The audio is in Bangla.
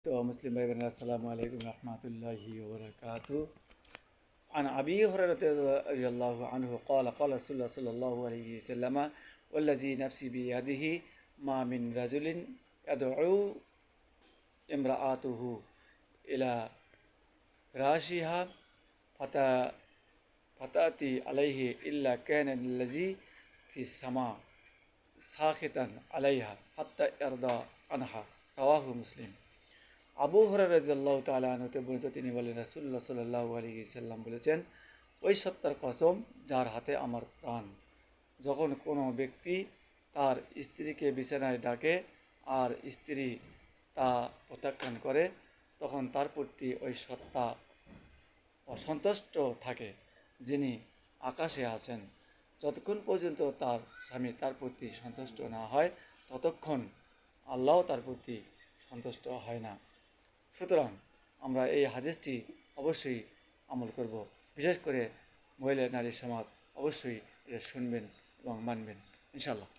তো মুসলিম ভাই বোনেরা, আসসালামু আলাইকুম রহমতুল্লাহি ওয়া বারাকাতুহু। عن أبي هريرة رضي الله عنه قال قال رسول الله صلى الله عليه وسلم والذي نفسي بيده ما من رجل يدعو امرأته إلى فراشها فتأتي عليه إلا كان الذي في السماء সাখিতান আলাইহা হাত্তা ইয়ারদা আনহা। রাওয়াহু মুসলিম। আবু হুরায়রা রাদিয়াল্লাহু তাআলা আনহু হতে বর্ণিত, তিনি বলেন, রাসূলুল্লাহ সাল্লাল্লাহু আলাইহি সাল্লাম বলেছেন, ওই সত্তার কসম যার হাতে আমার প্রাণ, যখন কোনো ব্যক্তি তার স্ত্রীকে বিছানায় ডাকে আর স্ত্রী তা প্রত্যাখ্যান করে, তখন তার প্রতি ওই সত্তা অসন্তুষ্ট থাকে, যিনি আকাশে আছেন। যতক্ষণ পর্যন্ত তার স্বামী তার প্রতি সন্তুষ্ট না হয়, ততক্ষণ আল্লাহ তার প্রতি সন্তুষ্ট হয় না। সুতরাং আমরা এই হাদিসটি অবশ্যই আমল করব। বিশেষ করে মহিলা নারী সমাজ অবশ্যই এটা শুনবেন এবং মানবেন ইনশাআল্লাহ।